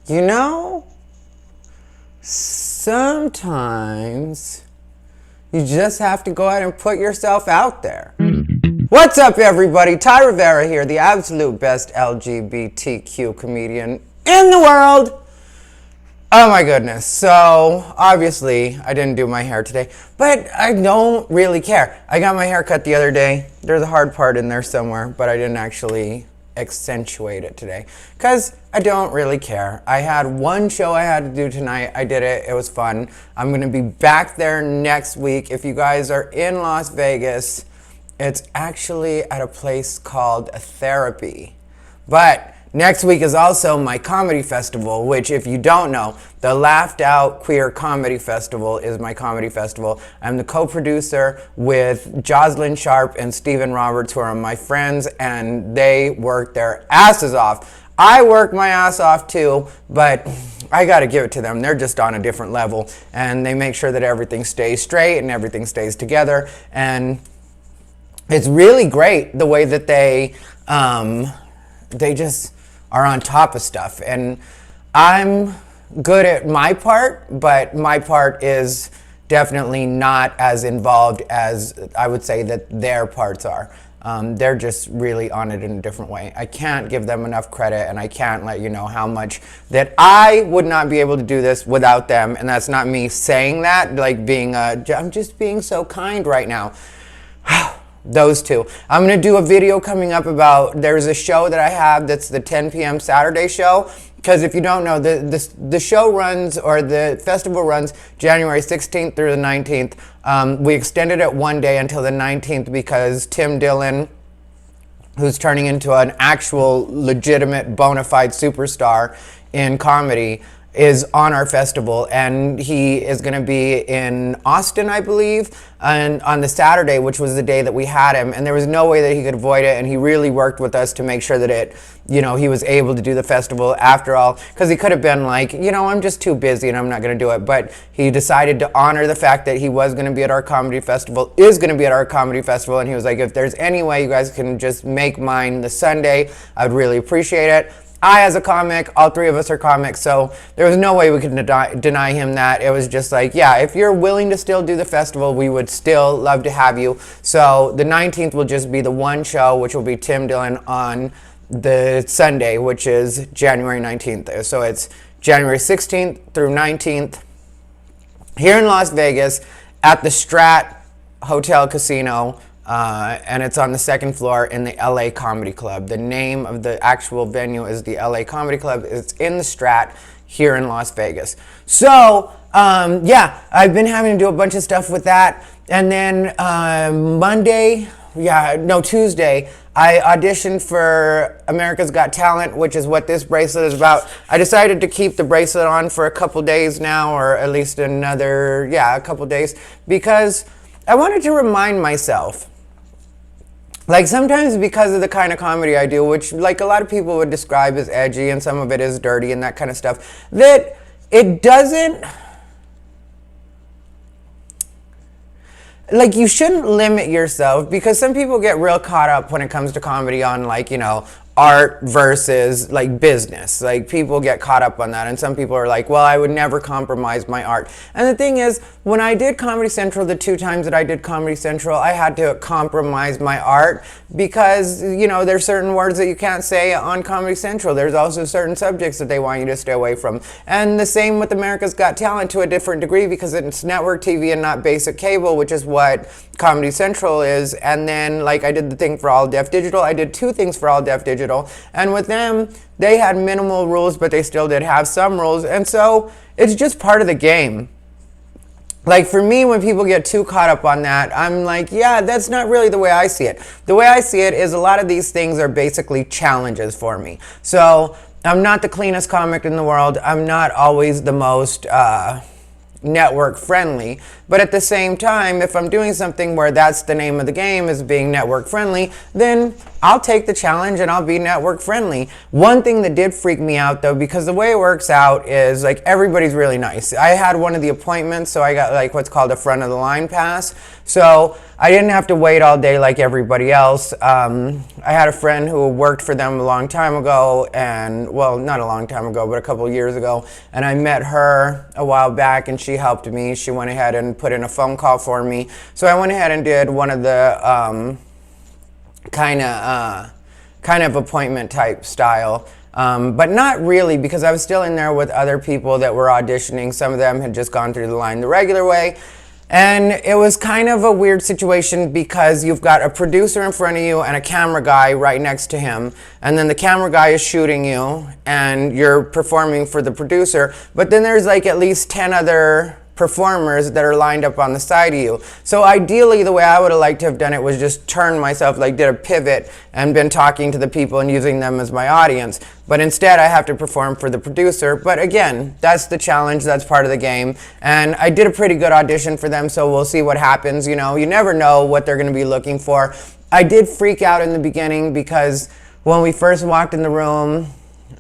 You know, sometimes you just have to go ahead and put yourself out there. What's up, everybody? Rivera here, the absolute best LGBTQ comedian in the world. Oh my goodness. So, obviously, I didn't do my hair today, but I don't really care. I got my hair cut the other day. There's a hard part in there somewhere, but I didn't actually accentuate it today because I don't really care. I had one show I had to do tonight. I did it. It was fun. I'm going to be back there next week. If you guys are in Las Vegas, it's actually at a place called Therapy. But next week is also my comedy festival, which, if you don't know, the Laughed Out Queer Comedy Festival is my comedy festival. I'm the co-producer with Jocelyn Sharp and Stephen Roberts, who are my friends, and they work their asses off. I work my ass off too, but I gotta give it to them. They're just on a different level, and they make sure that everything stays straight and everything stays together. And it's really great the way that they just are on top of stuff. And I'm good at my part, but my part is definitely not as involved as I would say that their parts are. They're just really on it in a different way. I can't give them enough credit, and I can't let you know how much that I would not be able to do this without them. And that's not me saying that, like I'm just being so kind right now. Those two. I'm going to do a video coming up about, there's a show that I have that's the 10 p.m. Saturday show. Because if you don't know, the show runs, or the festival runs January 16th through the 19th. We extended it one day until the 19th because Tim Dillon, who's turning into an actual legitimate bona fide superstar in comedy, is on our festival, and he is going to be in Austin, I believe, and on the Saturday, which was the day that we had him, and there was no way that he could avoid it, and he really worked with us to make sure that he was able to do the festival after all, because he could have been like, I'm just too busy and I'm not going to do it, but he decided to honor the fact that he was going to be at our comedy festival, is going to be at our comedy festival, and he was like, if there's any way you guys can just make mine the Sunday, I'd really appreciate it. I, as a comic, all three of us are comics, so there was no way we could deny him that. It was just like, yeah, if you're willing to still do the festival, we would still love to have you. So the 19th will just be the one show, which will be Tim Dillon on the Sunday, which is January 19th. So it's January 16th through 19th here in Las Vegas at the Strat Hotel Casino. And it's on the second floor in the LA Comedy Club. The name of the actual venue is the LA Comedy Club. It's in the Strat here in Las Vegas. So, I've been having to do a bunch of stuff with that. And then Tuesday, I auditioned for America's Got Talent, which is what this bracelet is about. I decided to keep the bracelet on for a couple days now, or at least a couple days, because I wanted to remind myself, like, sometimes because of the kind of comedy I do, which like a lot of people would describe as edgy and some of it is dirty and that kind of stuff, that it doesn't, like, you shouldn't limit yourself, because some people get real caught up when it comes to comedy on, like, art versus like business. Like, people get caught up on that, and some people are like, well, I would never compromise my art. And the thing is, when I did Comedy Central, the 2 times that I did Comedy Central, I had to compromise my art because there's certain words that you can't say on Comedy Central. There's also certain subjects that they want you to stay away from. And the same with America's Got Talent to a different degree, because it's network TV and not basic cable, which is what Comedy Central is. And then, like, I did the thing for All Deaf Digital. I did 2 things for All Deaf Digital. And with them, they had minimal rules, but they still did have some rules. And so it's just part of the game. Like, for me, when people get too caught up on that, I'm like, yeah, that's not really the way I see it. The way I see it is a lot of these things are basically challenges for me. So I'm not the cleanest comic in the world. I'm not always the most network friendly, but at the same time, if I'm doing something where that's the name of the game, is being network friendly, then I'll take the challenge and I'll be network friendly. One thing that did freak me out though, because the way it works out is like everybody's really nice. I had one of the appointments, so I got like what's called a front of the line pass. So I didn't have to wait all day like everybody else. I had a friend who worked for them a long time ago, and well, not a long time ago, but a couple years ago. And I met her a while back, and she helped me. She went ahead and put in a phone call for me. So I went ahead and did one of the kind of appointment type style. But not really, because I was still in there with other people that were auditioning. Some of them had just gone through the line the regular way. And it was kind of a weird situation because you've got a producer in front of you and a camera guy right next to him. And then the camera guy is shooting you and you're performing for the producer. But then there's like at least 10 other performers that are lined up on the side of you. So ideally, the way I would have liked to have done it was just turn myself, like did a pivot and been talking to the people and using them as my audience. But instead I have to perform for the producer. But again, that's the challenge, that's part of the game. And I did a pretty good audition for them, so we'll see what happens. You know, you never know what they're gonna be looking for. I did freak out in the beginning because when we first walked in the room,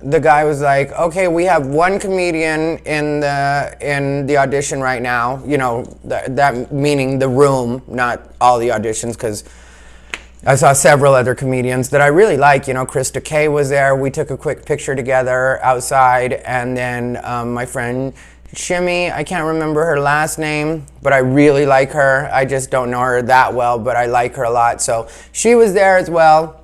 the guy was like, okay, we have one comedian in the audition right now. You know, that meaning the room, not all the auditions, because I saw several other comedians that I really like. You know, Krista K was there. We took a quick picture together outside. And then my friend Shimmy, I can't remember her last name, but I really like her. I just don't know her that well, but I like her a lot. So she was there as well.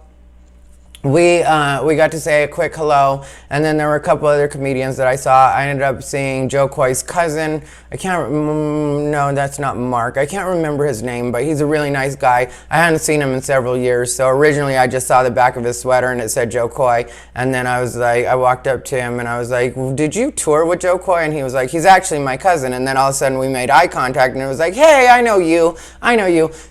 We got to say a quick hello, and then there were a couple other comedians that I saw. I ended up seeing Joe Coy's cousin. I can't, no, that's not Mark. I can't remember his name, but he's a really nice guy. I hadn't seen him in several years, so originally I just saw the back of his sweater and it said Joe Coy, and then I was like, I walked up to him and I was like, well, did you tour with Joe Coy? And he was like, he's actually my cousin. And then all of a sudden we made eye contact and it was like, hey, I know you.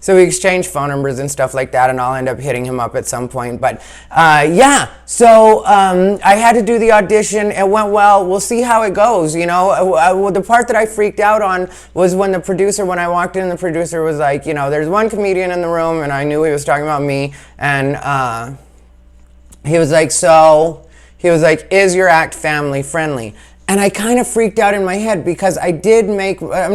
So we exchanged phone numbers and stuff like that, and I'll end up hitting him up at some point. But yeah, so I had to do the audition. It went well. We'll see how it goes. You know, the part that I freaked out on was when I walked in, the producer was like, you know, there's one comedian in the room, and I knew he was talking about me. And he was like, is your act family friendly? And I kind of freaked out in my head because I'm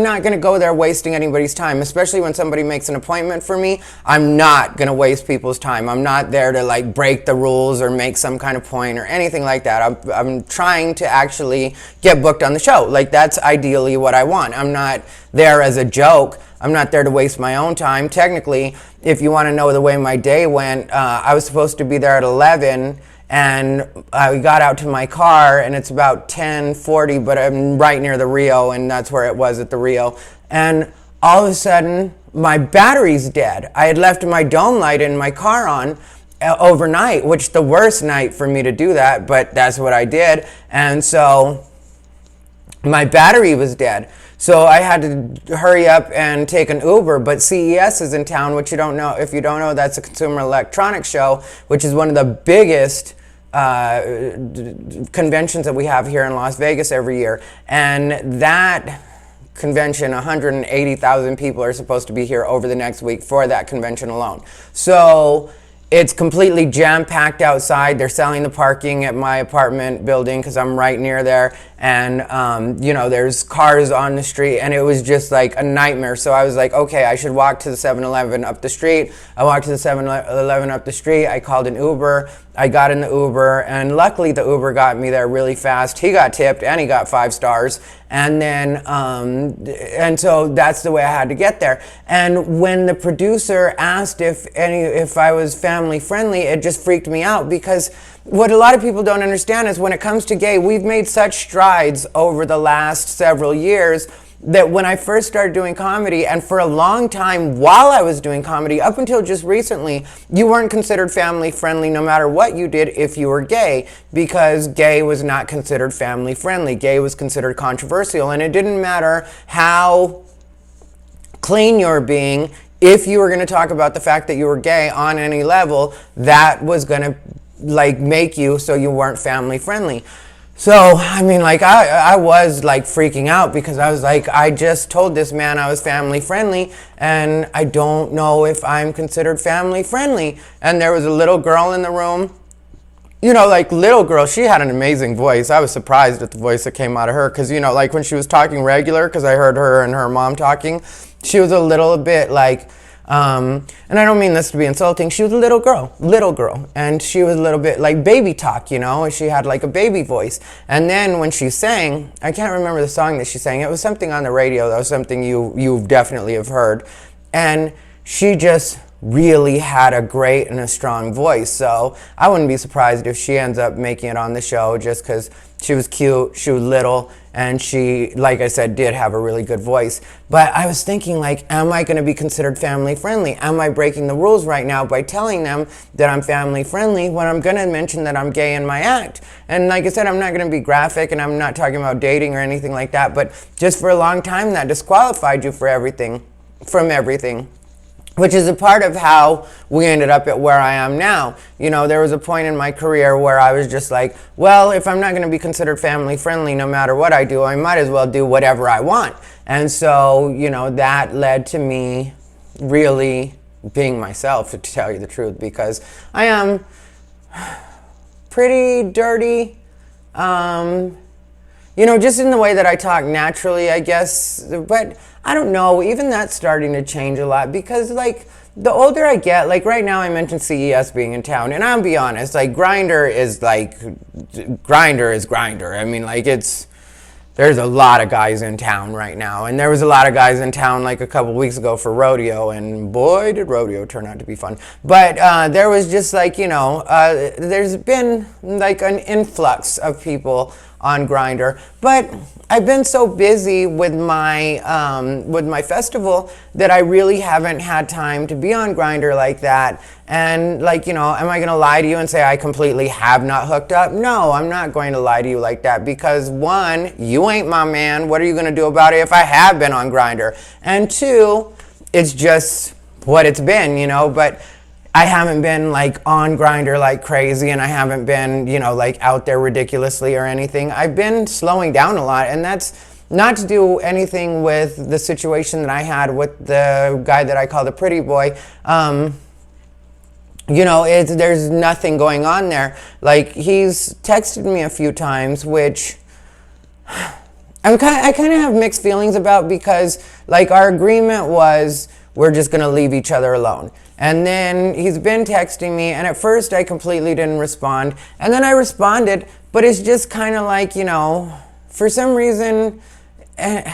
not going to go there wasting anybody's time, especially when somebody makes an appointment for me. I'm not going to waste people's time. I'm not there to like break the rules or make some kind of point or anything like that. I'm trying to actually get booked on the show. Like, that's ideally what I want. I'm not there as a joke. I'm not there to waste my own time. Technically, if you want to know the way my day went, I was supposed to be there at 11. And I got out to my car, and it's about 10:40, but I'm right near the Rio, and that's where it was at the Rio. And all of a sudden, my battery's dead. I had left my dome light in my car on overnight, which the worst night for me to do that, but that's what I did. And so my battery was dead. So I had to hurry up and take an Uber, but CES is in town, which you don't know. If you don't know, that's a Consumer Electronics Show, which is one of the biggest conventions that we have here in Las Vegas every year. And that convention, 180,000 people are supposed to be here over the next week for that convention alone. So it's completely jam-packed outside. They're selling the parking at my apartment building because I'm right near there. And, you know, there's cars on the street, and it was just like a nightmare. So I was like, okay, I should walk to the 7-Eleven up the street. I walked to the 7-Eleven up the street. I called an Uber. I got in the Uber, and luckily the Uber got me there really fast. He got tipped, and he got 5 stars. And then, and so that's the way I had to get there. And when the producer asked if I was family friendly, it just freaked me out, because what a lot of people don't understand is when it comes to gay, we've made such strides over the last several years that when I first started doing comedy, and for a long time while I was doing comedy, up until just recently, you weren't considered family friendly no matter what you did if you were gay, because gay was not considered family friendly. Gay was considered controversial, and it didn't matter how clean you were being. If you were going to talk about the fact that you were gay on any level, that was going to like make you so you weren't family friendly. So, I mean, like, I was, like, freaking out because I was like, I just told this man I was family friendly, and I don't know if I'm considered family friendly. And there was a little girl in the room, you know, like, little girl, she had an amazing voice. I was surprised at the voice that came out of her because, you know, like, when she was talking regular, because I heard her and her mom talking, she was a little bit, like, and I don't mean this to be insulting, she was a little girl, and she was a little bit like baby talk, you know, she had like a baby voice. And then when she sang, I can't remember the song that she sang, it was something on the radio, that was something you definitely have heard, and she just really had a great and a strong voice. So I wouldn't be surprised if she ends up making it on the show just because she was cute, she was little, and she, like I said, did have a really good voice. But I was thinking, like, am I going to be considered family friendly? Am I breaking the rules right now by telling them that I'm family friendly when I'm going to mention that I'm gay in my act? And like I said, I'm not going to be graphic, and I'm not talking about dating or anything like that, but just for a long time that disqualified you for everything, from everything. Which is a part of how we ended up at where I am now. You know, there was a point in my career where I was just like, well, if I'm not going to be considered family friendly no matter what I do, I might as well do whatever I want. And so, you know, that led to me really being myself, to tell you the truth, because I am pretty dirty. You know, just in the way that I talk naturally, I guess. But I don't know, even that's starting to change a lot because, like, the older I get, like right now I mentioned CES being in town, and I'll be honest, like, Grindr is Grindr. I mean, like, there's a lot of guys in town right now, and there was a lot of guys in town like a couple weeks ago for rodeo, and boy, did rodeo turn out to be fun. But there was just like, you know, there's been like an influx of people on Grindr, but I've been so busy with my festival that I really haven't had time to be on Grindr like that. And like, you know, am I going to lie to you and say I completely have not hooked up? No, I'm not going to lie to you like that because one, you ain't my man. What are you going to do about it if I have been on Grindr? And two, it's just what it's been, you know, but I haven't been like on Grindr like crazy, and I haven't been, you know, like out there ridiculously or anything. I've been slowing down a lot, and that's not to do anything with the situation that I had with the guy that I call the pretty boy. You know, there's nothing going on there. Like, he's texted me a few times, which I kind of have mixed feelings about because, like, our agreement was we're just going to leave each other alone. And then he's been texting me, and at first I completely didn't respond. And then I responded, but it's just kind of like, you know, for some reason, and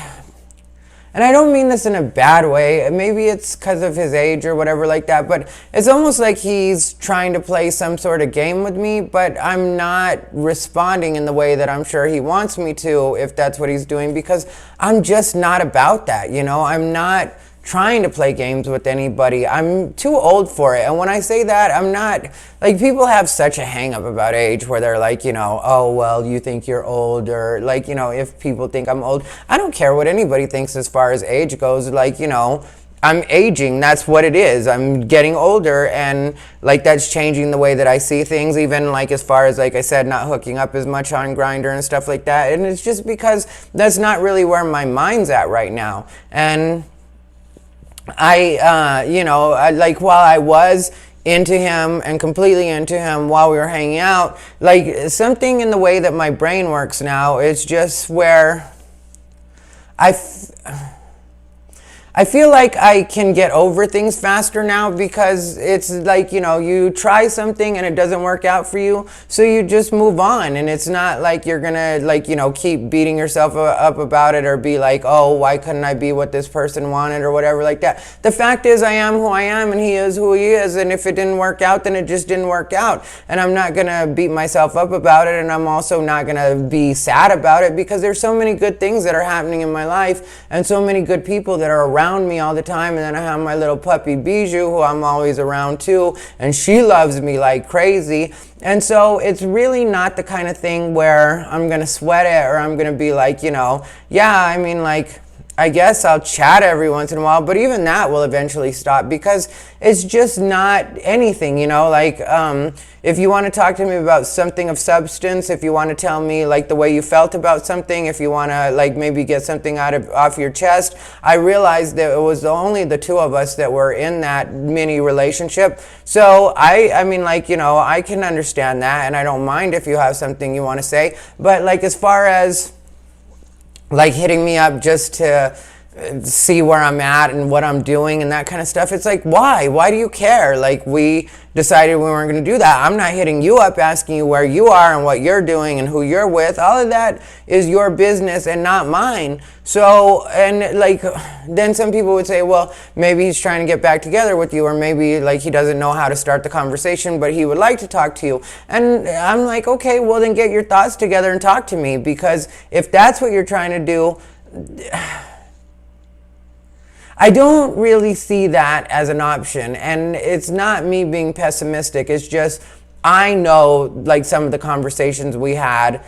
I don't mean this in a bad way, maybe it's because of his age or whatever like that, but it's almost like he's trying to play some sort of game with me, but I'm not responding in the way that I'm sure he wants me to if that's what he's doing, because I'm just not about that, you know? I'm not trying to play games with anybody. I'm too old for it. And when I say that, I'm not, like, people have such a hang up about age where they're like, you know, oh, well, you think you're old, or like, you know, if people think I'm old, I don't care what anybody thinks as far as age goes. Like, you know, I'm aging, that's what it is. I'm getting older, and like that's changing the way that I see things, even like as far as, like I said, not hooking up as much on Grindr and stuff like that. And it's just because that's not really where my mind's at right now. And you know, like, while I was into him and completely into him while we were hanging out, like, something in the way that my brain works now, it's just where I feel like I can get over things faster now, because it's like, you know, you try something and it doesn't work out for you, so you just move on. And it's not like you're gonna, like, you know, keep beating yourself up about it, or be like, oh, why couldn't I be what this person wanted, or whatever like that. The fact is, I am who I am, and he is who he is, and if it didn't work out, then it just didn't work out. And I'm not gonna beat myself up about it, and I'm also not gonna be sad about it, because there's so many good things that are happening in my life, and so many good people that are around me all the time. And then I have my little puppy Bijou, who I'm always around too, and she loves me like crazy. And so it's really not the kind of thing where I'm gonna sweat it, or I'm gonna be like, you know, yeah, I mean, like, I guess I'll chat every once in a while, but even that will eventually stop because it's just not anything, you know, like if you want to talk to me about something of substance, if you want to tell me like the way you felt about something, if you want to like maybe get something off your chest, I realized that it was only the two of us that were in that mini relationship. So I mean, like, you know, I can understand that, and I don't mind if you have something you want to say, but like as far as like hitting me up just to see where I'm at and what I'm doing and that kind of stuff. It's like, why? Why do you care? Like, we decided we weren't going to do that. I'm not hitting you up asking you where you are and what you're doing and who you're with. All of that is your business and not mine. So, and like, then some people would say, well, maybe he's trying to get back together with you, or maybe like he doesn't know how to start the conversation, but he would like to talk to you. And I'm like, okay, well then get your thoughts together and talk to me, because if that's what you're trying to do, I don't really see that as an option. And it's not me being pessimistic. It's just, I know like some of the conversations we had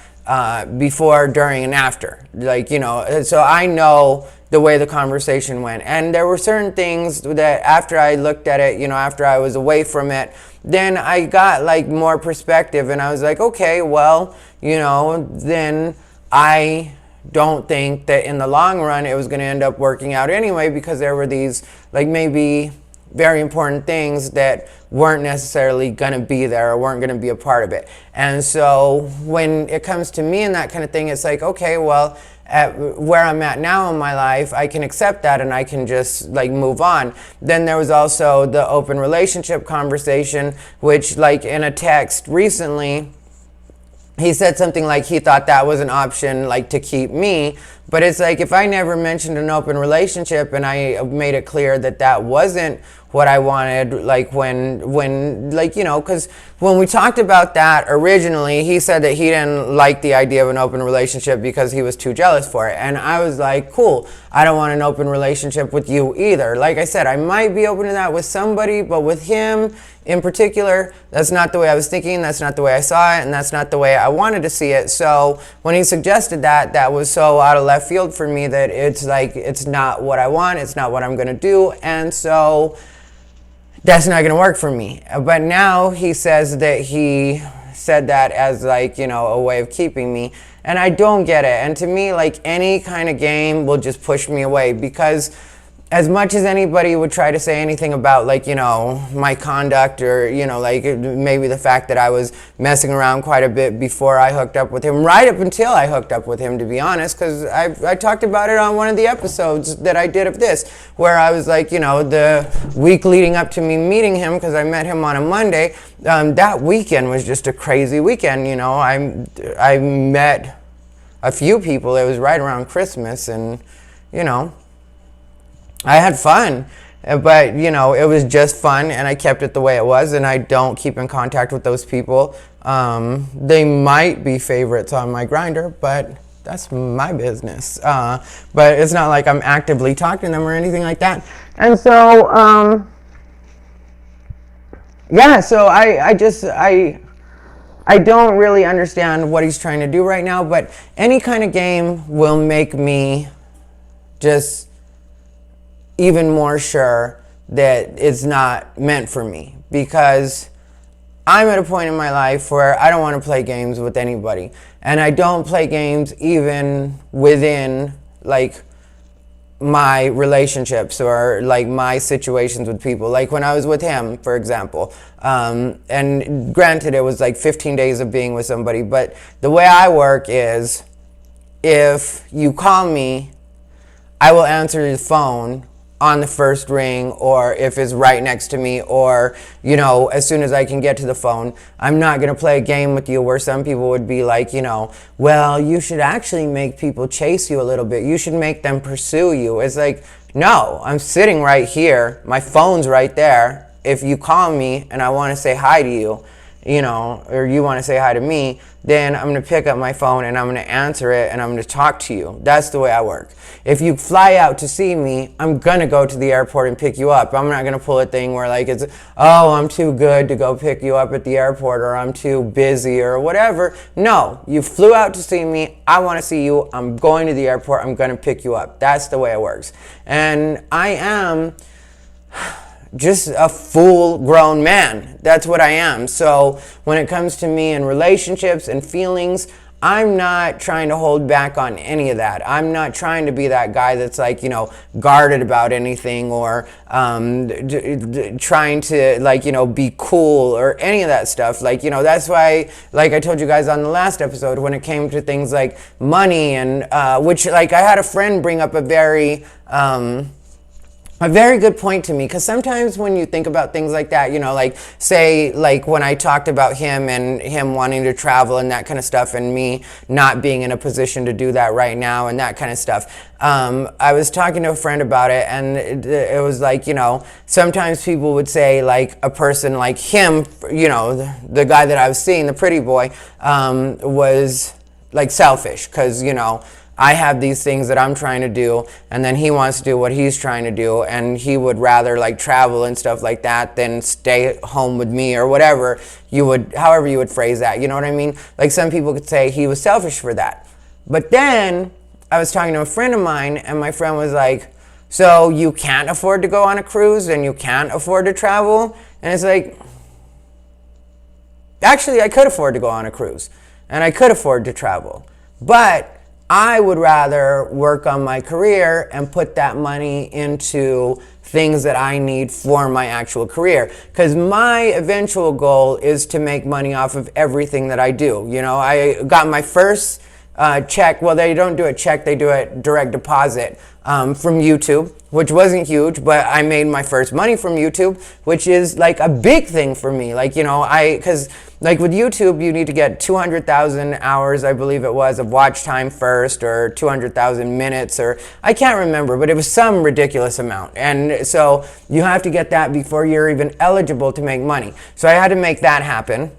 before, during, and after. Like, you know, so I know the way the conversation went. And there were certain things that after I looked at it, you know, after I was away from it, then I got like more perspective, and I was like, okay, well, you know, then I don't think that in the long run it was going to end up working out anyway, because there were these like maybe very important things that weren't necessarily going to be there or weren't going to be a part of it. And so when it comes to me and that kind of thing, it's like, okay, well, at where I'm at now in my life, I can accept that and I can just like move on. Then there was also the open relationship conversation, which like in a text recently, he said something like he thought that was an option, like to keep me. But it's like, if I never mentioned an open relationship and I made it clear that that wasn't what I wanted, like when like, you know, because when we talked about that originally, he said that he didn't like the idea of an open relationship because he was too jealous for it. And I was like, cool, I don't want an open relationship with you either. Like I said, I might be open to that with somebody, but with him in particular, that's not the way I was thinking, that's not the way I saw it, and that's not the way I wanted to see it. So when he suggested that, that was so out of left field for me that it's like, it's not what I want, it's not what I'm gonna do, and so that's not gonna work for me. But now he says that he said that as like, you know, a way of keeping me, and I don't get it. And to me, like, any kind of game will just push me away, because as much as anybody would try to say anything about, like, you know, my conduct, or, you know, like maybe the fact that I was messing around quite a bit before I hooked up with him, right up until I hooked up with him, to be honest, because I talked about it on one of the episodes that I did of this, where I was like, you know, the week leading up to me meeting him, because I met him on a Monday, that weekend was just a crazy weekend, you know. I met a few people. It was right around Christmas, and, you know, I had fun, but, you know, it was just fun, and I kept it the way it was, and I don't keep in contact with those people. They might be favorites on my Grindr, but that's my business. But it's not like I'm actively talking to them or anything like that. And so, yeah, so I don't really understand what he's trying to do right now, but any kind of game will make me just even more sure that it's not meant for me, because I'm at a point in my life where I don't want to play games with anybody, and I don't play games even within like my relationships or like my situations with people. Like when I was with him, for example, and granted it was like 15 days of being with somebody, but the way I work is, if you call me, I will answer the phone on the first ring, or if it's right next to me, or, you know, as soon as I can get to the phone. I'm not going to play a game with you where some people would be like, you know, well, you should actually make people chase you a little bit. You should make them pursue you. It's like, no, I'm sitting right here. My phone's right there. If you call me and I want to say hi to you, or you want to say hi to me, then I'm going to pick up my phone and I'm going to answer it and I'm going to talk to you. That's the way I work. If you fly out to see me, I'm going to go to the airport and pick you up. I'm not going to pull a thing where like it's, oh, I'm too good to go pick you up at the airport, or I'm too busy or whatever. No, you flew out to see me. I want to see you. I'm going to the airport. I'm going to pick you up. That's the way it works. And I am just a full-grown man. That's what I am. So when it comes to me and relationships and feelings, I'm not trying to hold back on any of that. I'm not trying to be that guy that's like, guarded about anything, or trying to be cool or any of that stuff. That's why, like I told you guys on the last episode, when it came to things like money and which I had a friend bring up a very good point to me, because sometimes when you think about things like that, say when I talked about him and him wanting to travel and that kind of stuff, and me not being in a position to do that right now and that kind of stuff. I was talking to a friend about it, and it was sometimes people would say like a person like him, the guy that I was seeing, the pretty boy, was like selfish, because, I have these things that I'm trying to do, and then he wants to do what he's trying to do, and he would rather travel and stuff like that than stay home with me, or whatever however you would phrase that, you know what I mean? Some people could say he was selfish for that. But then I was talking to a friend of mine, and my friend was like, so you can't afford to go on a cruise and you can't afford to travel? And it's like, actually I could afford to go on a cruise and I could afford to travel, but I would rather work on my career and put that money into things that I need for my actual career. Because my eventual goal is to make money off of everything that I do. I got my first check. Well, they don't do a check, they do a direct deposit from YouTube, which wasn't huge, but I made my first money from YouTube, which is a big thing for me. Because with YouTube, you need to get 200,000 hours, I believe it was, of watch time first, or 200,000 minutes, or I can't remember, but it was some ridiculous amount. And so you have to get that before you're even eligible to make money. So I had to make that happen.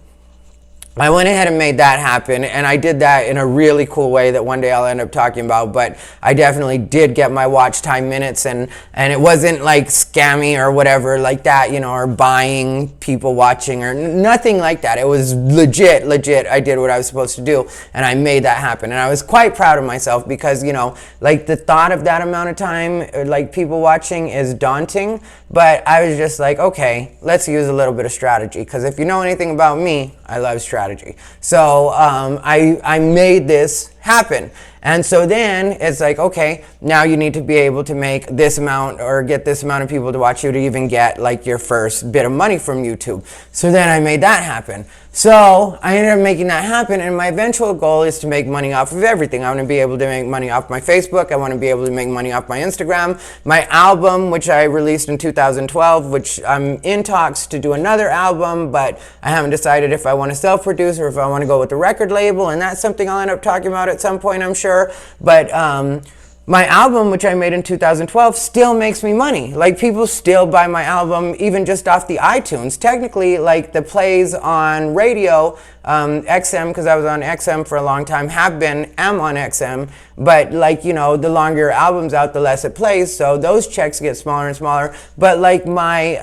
I went ahead and made that happen, and I did that in a really cool way that one day I'll end up talking about, but I definitely did get my watch time minutes, and it wasn't scammy or whatever like that, or buying people watching or nothing like that. It was legit. I did what I was supposed to do, and I made that happen, and I was quite proud of myself because, the thought of that amount of time, people watching is daunting, but I was just okay, let's use a little bit of strategy, because if you know anything about me, I love strategy. So I made this happen. And so then it's okay, now you need to be able to make this amount or get this amount of people to watch you to even get your first bit of money from YouTube. So then I made that happen. So I ended up making that happen, and my eventual goal is to make money off of everything. I want to be able to make money off my Facebook. I want to be able to make money off my Instagram. My album, which I released in 2012, which I'm in talks to do another album, but I haven't decided if I want to self-produce or if I want to go with the record label, and that's something I'll end up talking about at some point, I'm sure. But my album, which I made in 2012, still makes me money. People still buy my album, even just off the iTunes. Technically, the plays on radio, XM, because I was on XM for a long time, am on XM, but the longer your album's out, the less it plays, so those checks get smaller and smaller. But my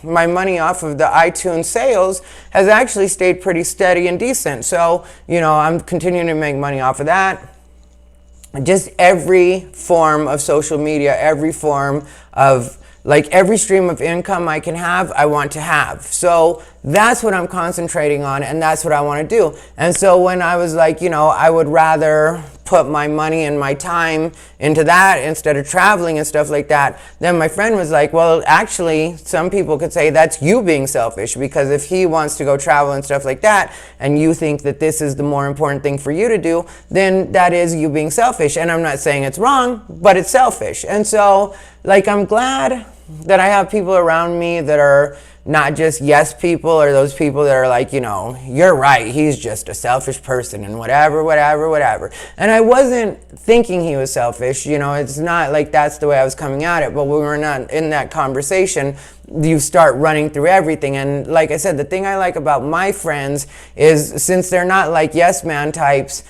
money off of the iTunes sales has actually stayed pretty steady and decent. So, I'm continuing to make money off of that. Just every form of social media, every form of every stream of income I can have, I want to have. So that's what I'm concentrating on, and that's what I want to do. And so when I was I would rather put my money and my time into that instead of traveling and stuff like that, then my friend was well, actually, some people could say that's you being selfish, because if he wants to go travel and stuff like that, and you think that this is the more important thing for you to do, then that is you being selfish. And I'm not saying it's wrong, but it's selfish. And so, I'm glad that I have people around me that are not just yes people, or those people that are like, you're right, he's just a selfish person and whatever. And I wasn't thinking he was selfish, it's not like that's the way I was coming at it, but when we're not in that conversation, you start running through everything. And like I said, the thing I like about my friends is, since they're not like yes man types,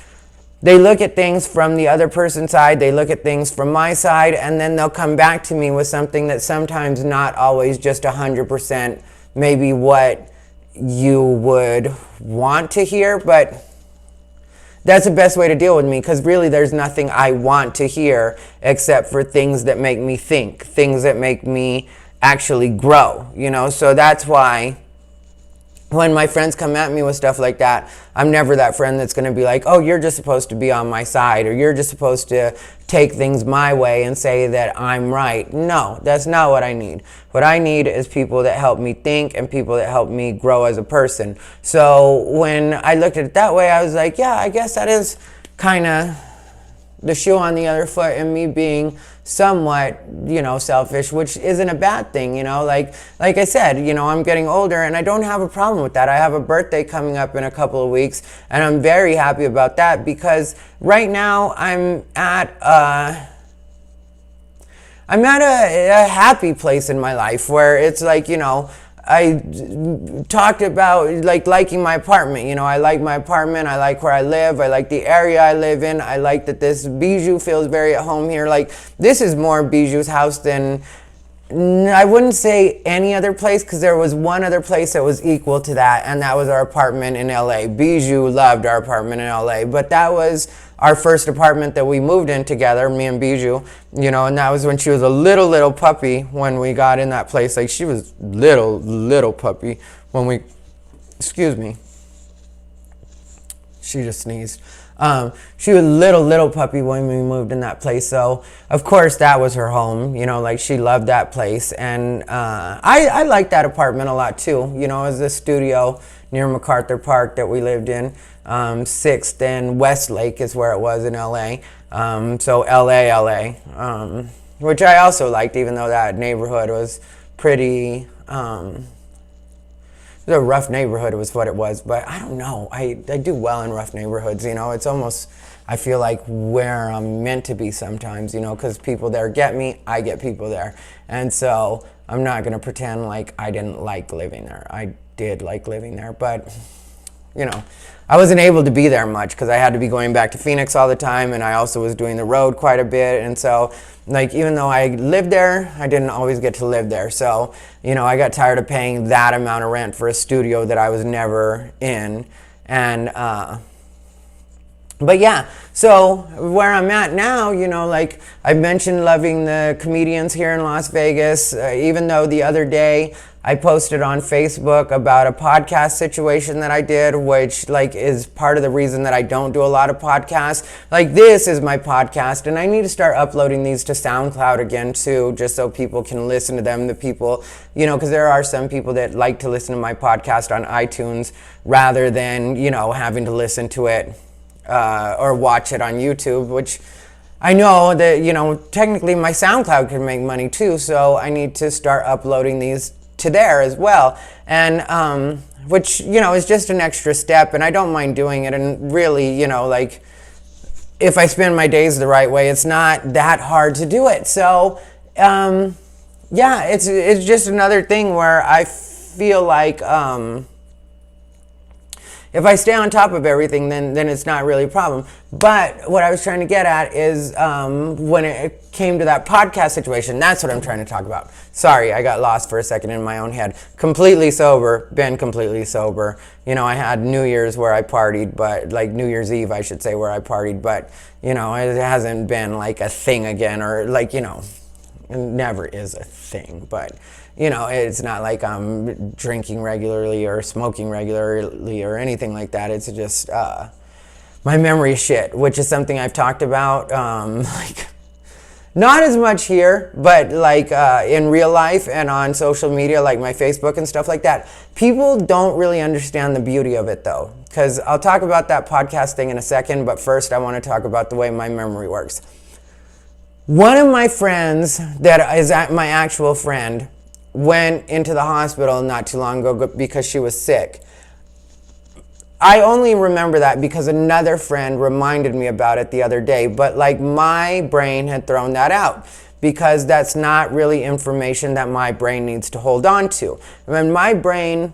they look at things from the other person's side, they look at things from my side, and then they'll come back to me with something that's sometimes not always just 100% maybe what you would want to hear, but that's the best way to deal with me, because really there's nothing I want to hear except for things that make me think, things that make me actually grow, so that's why when my friends come at me with stuff like that, I'm never that friend that's going to be like, oh, you're just supposed to be on my side, or you're just supposed to take things my way and say that I'm right. No, that's not what I need. What I need is people that help me think and people that help me grow as a person. So when I looked at it that way, I was like, yeah, I guess that is kind of the shoe on the other foot, and me being somewhat, selfish, which isn't a bad thing, like I said, I'm getting older and I don't have a problem with that. I have a birthday coming up in a couple of weeks, and I'm very happy about that, because right now I'm at a happy place in my life where it's like, I talked about liking my apartment. I like my apartment. I like where I live. I like the area I live in. I like that this Bijou feels very at home here. Like, this is more Bijou's house than, I wouldn't say any other place, because there was one other place that was equal to that, and that was our apartment in LA. Bijou loved our apartment in LA, but that was our first apartment that we moved in together, me and Bijou, and that was when she was a little puppy when we got in that place. Like, she was little puppy when we, excuse me, she just sneezed. She was little puppy when we moved in that place. So of course that was her home, she loved that place. And I liked that apartment a lot too. It was a studio near MacArthur Park that we lived in. 6th and Westlake is where it was in LA. So LA, which I also liked, even though that neighborhood was pretty, it was a rough neighborhood was what it was, but I don't know. I do well in rough neighborhoods, It's almost, I feel like, where I'm meant to be sometimes, because people there get me, I get people there. And so I'm not going to pretend like I didn't like living there. I did like living there, but, I wasn't able to be there much because I had to be going back to Phoenix all the time, and I also was doing the road quite a bit. And so, even though I lived there, I didn't always get to live there. So, I got tired of paying that amount of rent for a studio that I was never in. And, but yeah, so where I'm at now, I mentioned loving the comedians here in Las Vegas, even though the other day I posted on Facebook about a podcast situation that I did, which is part of the reason that I don't do a lot of podcasts. This is my podcast, and I need to start uploading these to SoundCloud again too, just so people can listen to them. The people, because there are some people that like to listen to my podcast on iTunes rather than, having to listen to it or watch it on YouTube, which I know that, technically my SoundCloud can make money too, so I need to start uploading these to there as well. And which, is just an extra step, and I don't mind doing it. And really, if I spend my days the right way, it's not that hard to do it. So, yeah, it's just another thing where I feel like, if I stay on top of everything, then it's not really a problem. But what I was trying to get at is when it came to that podcast situation, that's what I'm trying to talk about. Sorry, I got lost for a second in my own head. Completely sober, been completely sober. I had New Year's where I partied, but New Year's Eve, I should say, where I partied. But, it hasn't been a thing again, or it never is a thing. But it's not like I'm drinking regularly or smoking regularly or anything like that. It's just my memory shit, which is something I've talked about, not as much here, but in real life and on social media, like my Facebook and stuff like that. People don't really understand the beauty of it, though, because I'll talk about that podcast thing in a second, but first I want to talk about the way my memory works. One of my friends that is my actual friend went into the hospital not too long ago because she was sick. I only remember that because another friend reminded me about it the other day, but like my brain had thrown that out because that's not really information that my brain needs to hold on to. And my brain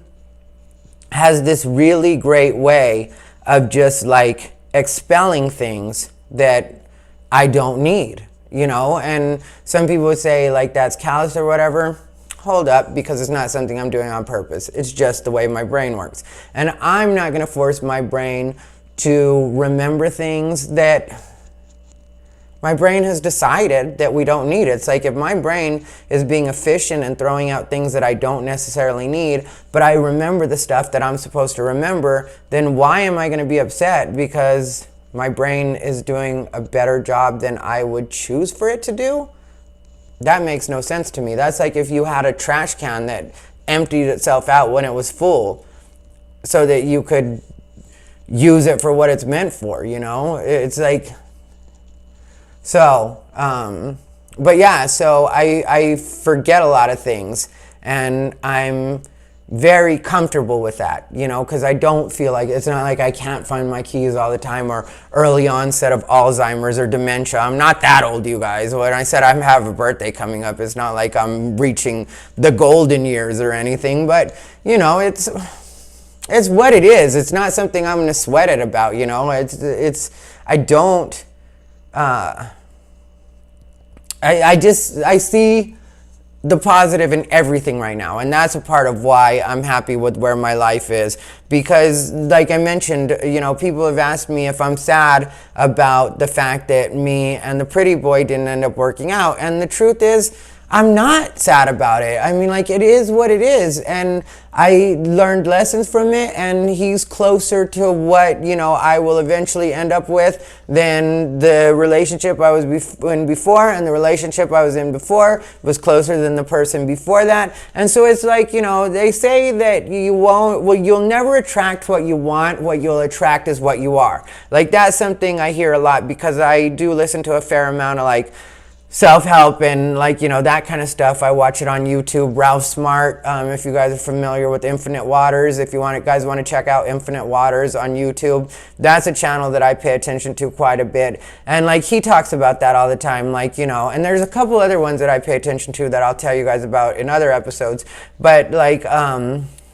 has this really great way of just like expelling things that I don't need, you know? And some people would say like that's callous or whatever. Hold up, because it's not something I'm doing on purpose. It's just the way my brain works. And I'm not gonna force my brain to remember things that my brain has decided that we don't need. It's like if my brain is being efficient and throwing out things that I don't necessarily need, but I remember the stuff that I'm supposed to remember, then why am I gonna be upset because my brain is doing a better job than I would choose for it to do? That makes no sense to me. That's like if you had a trash can that emptied itself out when it was full so that you could use it for what it's meant for, you know? It's like, so, but yeah, so I forget a lot of things, and I'm very comfortable with that, you know, because I don't feel like, it's not like I can't find my keys all the time, or early onset of Alzheimer's or dementia. I'm not that old, you guys. When I said I have a birthday coming up, it's not like I'm reaching the golden years or anything, but you know, it's what it is. It's not something I'm gonna sweat it about, you know. I don't, I see the positive in everything right now, and that's a part of why I'm happy with where my life is, because like I mentioned, you know, people have asked me if I'm sad about the fact that me and the pretty boy didn't end up working out, and the truth is I'm not sad about it. I mean, like, it is what it is, and I learned lessons from it, and he's closer to what, you know, I will eventually end up with than the relationship I was in before, and the relationship I was in before was closer than the person before that. And so it's like, you know, they say that you'll never attract what you want. What you'll attract is what you are. Like, that's something I hear a lot, because I do listen to a fair amount of like self-help and like, you know, that kind of stuff. I watch it on YouTube. Ralph Smart, if you guys are familiar with Infinite Waters, if you guys want to check out Infinite Waters on YouTube, that's a channel that I pay attention to quite a bit. And like, he talks about that all the time, like, you know, and there's a couple other ones that I pay attention to that I'll tell you guys about in other episodes. But like,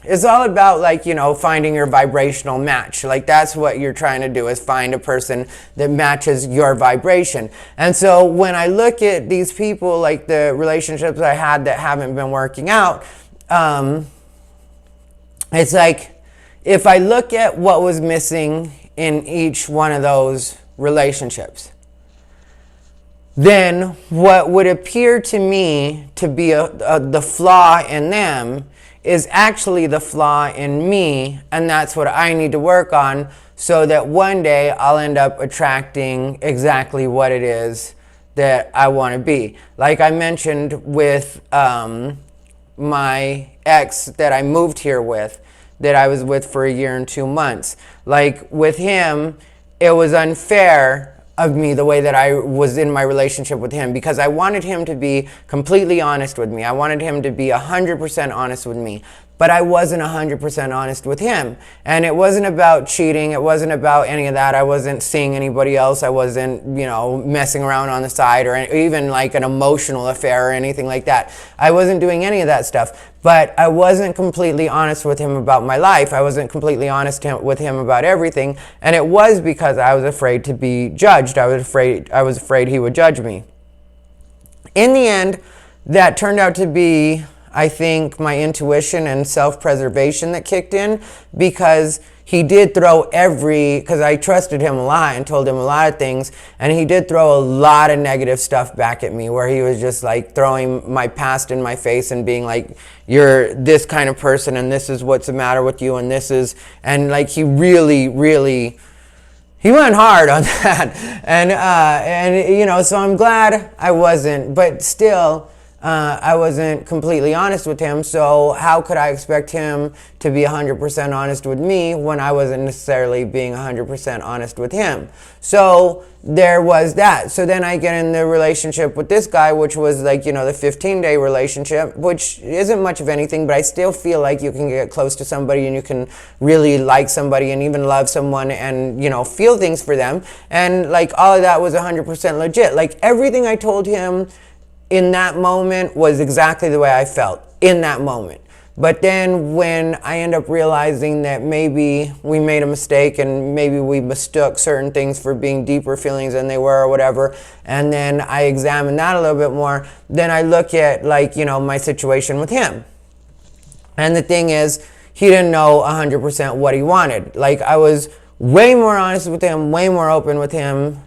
it's all about, like, you know, finding your vibrational match. Like, that's what you're trying to do, is find a person that matches your vibration. And so when I look at these people, like the relationships I had that haven't been working out, it's like, if I look at what was missing in each one of those relationships, then what would appear to me to be the flaw in them is actually the flaw in me, and that's what I need to work on, so that one day I'll end up attracting exactly what it is that I want to be. Like I mentioned with my ex that I moved here with, that I was with for 1 year and 2 months. Like, with him, it was unfair of me the way that I was in my relationship with him, because I wanted him to be completely honest with me. I wanted him to be 100% honest with me, but I wasn't 100% honest with him. And it wasn't about cheating. It wasn't about any of that. I wasn't seeing anybody else. I wasn't, you know, messing around on the side, or even like an emotional affair or anything like that. I wasn't doing any of that stuff. But I wasn't completely honest with him about my life. I wasn't completely honest with him about everything. And it was because I was afraid to be judged. I was afraid he would judge me. In the end, that turned out to be, I think, my intuition and self-preservation that kicked in, because he did throw because I trusted him a lot and told him a lot of things, and he did throw a lot of negative stuff back at me, where he was just like throwing my past in my face and being like, you're this kind of person, and this is what's the matter with you, and like, he really, really, he went hard on that. And you know, so I'm glad I wasn't, but still, I wasn't completely honest with him. So how could I expect him to be 100% honest with me when I wasn't necessarily being 100% honest with him? So there was that. So then I get in the relationship with this guy, which was like, the 15-day relationship, which isn't much of anything, but I still feel like you can get close to somebody and you can really like somebody and even love someone and, feel things for them. And like all of that was 100% legit. Like everything I told him in that moment was exactly the way I felt in that moment. But then when I end up realizing that maybe we made a mistake and maybe we mistook certain things for being deeper feelings than they were or whatever, and then I examine that a little bit more, then I look at like, my situation with him. And the thing is, he didn't know 100% what he wanted. Like I was way more honest with him, way more open with him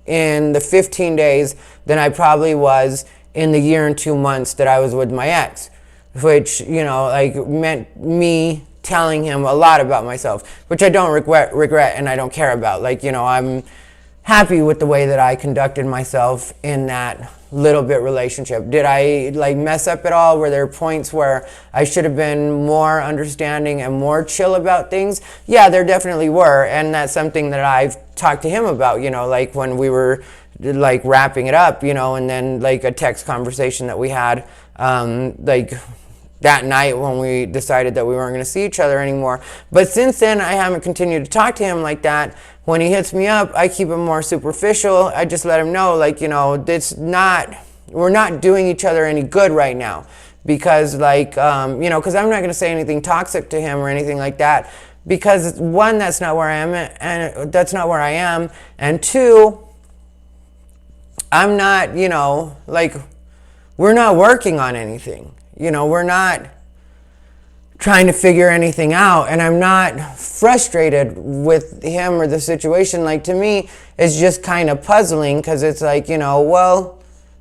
in the 15 days than I probably was in the year and 2 months that I was with my ex, which, like meant me telling him a lot about myself, which I don't regret and I don't care about. Like, I'm happy with the way that I conducted myself in that little bit relationship. Did I like mess up at all? Were there points where I should have been more understanding and more chill about things? Yeah, there definitely were. And that's something that I've talked to him about, like when we were like wrapping it up, and then like a text conversation that we had, like that night when we decided that we weren't going to see each other anymore. But since then, I haven't continued to talk to him like that. When he hits me up, I keep it more superficial. I just let him know, like, we're not doing each other any good right now. Because, like, because I'm not going to say anything toxic to him or anything like that. Because, one, that's not where I am, and that's not where I am. And two, I'm not, like, we're not working on anything. We're not trying to figure anything out, and I'm not frustrated with him or the situation. Like, to me, it's just kind of puzzling because it's like, well,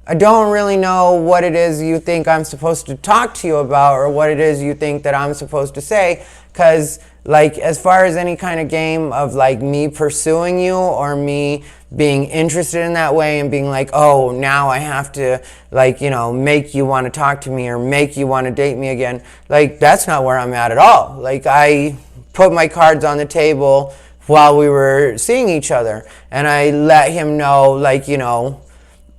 I don't really know what it is you think I'm supposed to talk to you about or what it is you think that I'm supposed to say, because like as far as any kind of game of like me pursuing you or me being interested in that way and being like, oh, now I have to like, make you want to talk to me or make you want to date me again. Like that's not where I'm at all. Like I put my cards on the table while we were seeing each other and I let him know, like,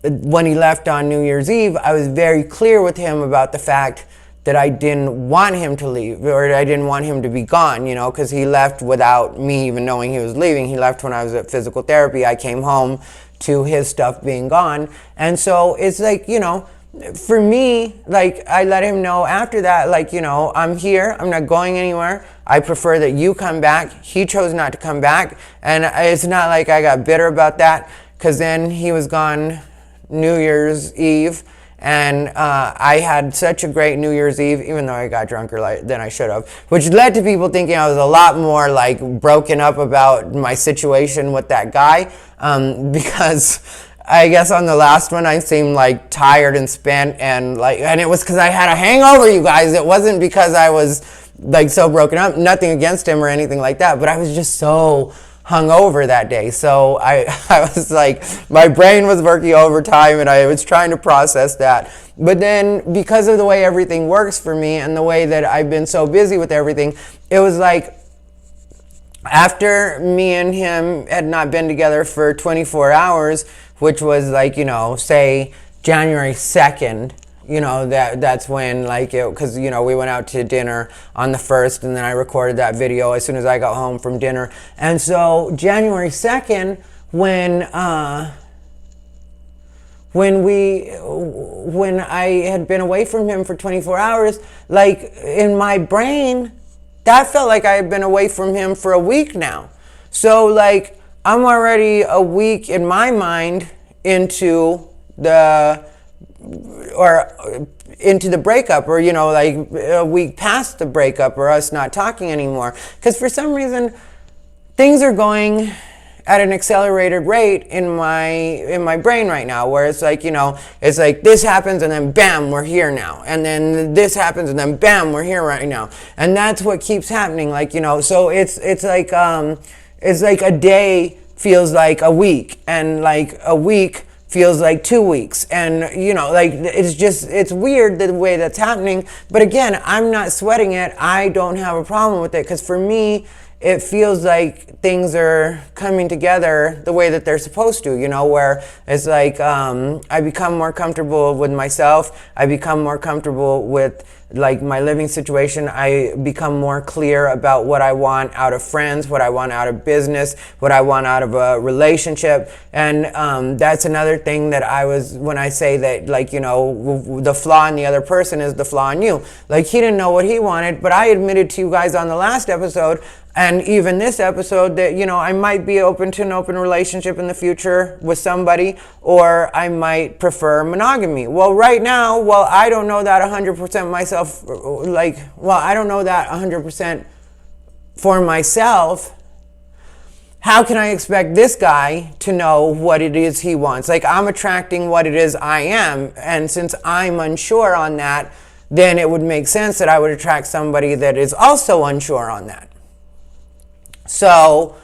when he left on New Year's Eve, I was very clear with him about the fact that I didn't want him to leave or I didn't want him to be gone, because he left without me even knowing he was leaving. He left when I was at physical therapy. I came home to his stuff being gone. And so it's like, for me, like I let him know after that, like, I'm here, I'm not going anywhere. I prefer that you come back. He chose not to come back. And it's not like I got bitter about that because then he was gone New Year's Eve. And I had such a great New Year's Eve, even though I got drunker than I should have, which led to people thinking I was a lot more like broken up about my situation with that guy, because I guess on the last one I seemed like tired and spent and it was because I had a hangover, you guys. It wasn't because I was like so broken up, nothing against him or anything like that, but I was just so hungover that day. So I was like, my brain was working overtime and I was trying to process that. But then because of the way everything works for me and the way that I've been so busy with everything, it was like after me and him had not been together for 24 hours, which was like, say January 2nd, that's when because, we went out to dinner on the 1st and then I recorded that video as soon as I got home from dinner. And so January 2nd, when I had been away from him for 24 hours, like in my brain, that felt like I had been away from him for a week now. So like I'm already a week in my mind into the breakup or, like a week past the breakup or us not talking anymore. Because for some reason, things are going at an accelerated rate in my brain right now where it's like, it's like this happens and then bam, we're here now. And then this happens and then bam, we're here right now. And that's what keeps happening. Like, so it's like a day feels like a week and like a week feels like 2 weeks. And, like, it's weird the way that's happening. But again, I'm not sweating it. I don't have a problem with it, because for me, it feels like things are coming together the way that they're supposed to, where it's like I become more comfortable with myself. I become more comfortable with like my living situation. I become more clear about what I want out of friends, what I want out of business, what I want out of a relationship. And that's another thing that when I say that, like, the flaw in the other person is the flaw in you. Like, he didn't know what he wanted, but I admitted to you guys on the last episode, and even this episode, that, I might be open to an open relationship in the future with somebody, or I might prefer monogamy. Well, right now, I don't know that 100% myself, I don't know that 100% for myself. How can I expect this guy to know what it is he wants? Like, I'm attracting what it is I am, and since I'm unsure on that, then it would make sense that I would attract somebody that is also unsure on that. So,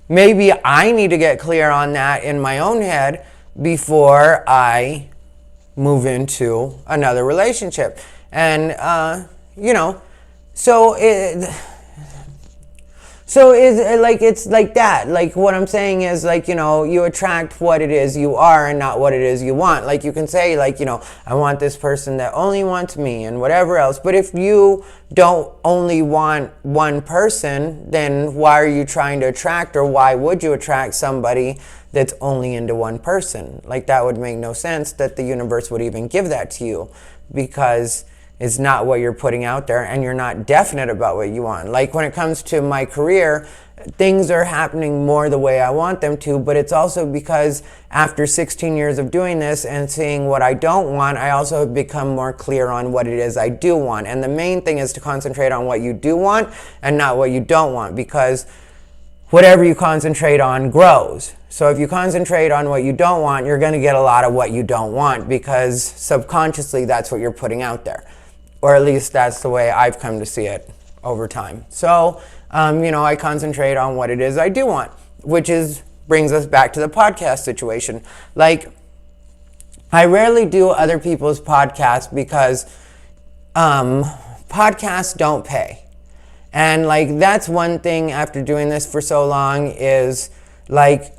maybe I need to get clear on that in my own head before I move into another relationship. And, it's like that. Like, what I'm saying is, like, you attract what it is you are and not what it is you want. Like, you can say, like, I want this person that only wants me and whatever else. But if you don't only want one person, then why are you trying to attract, or why would you attract somebody that's only into one person? Like, that would make no sense that the universe would even give that to you, because it's not what you're putting out there, and you're not definite about what you want. Like, when it comes to my career, things are happening more the way I want them to, but it's also because after 16 years of doing this and seeing what I don't want, I also have become more clear on what it is I do want. And the main thing is to concentrate on what you do want and not what you don't want, because whatever you concentrate on grows. So if you concentrate on what you don't want, you're going to get a lot of what you don't want, because subconsciously that's what you're putting out there. Or at least that's the way I've come to see it over time. So, I concentrate on what it is I do want, which brings us back to the podcast situation. Like, I rarely do other people's podcasts because podcasts don't pay. And, like, that's one thing after doing this for so long is, like,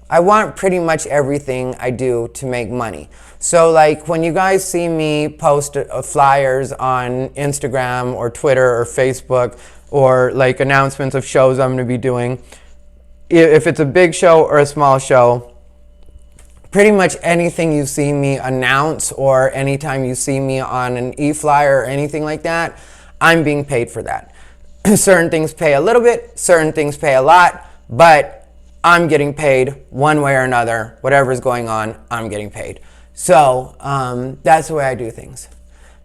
I want pretty much everything I do to make money. So, like, when you guys see me post flyers on Instagram or Twitter or Facebook, or like announcements of shows I'm going to be doing, if it's a big show or a small show, pretty much anything you see me announce, or anytime you see me on an e-flyer or anything like that, I'm being paid for that. Certain things pay a little bit, certain things pay a lot, but I'm getting paid one way or another. Whatever's going on, I'm getting paid. So that's the way I do things.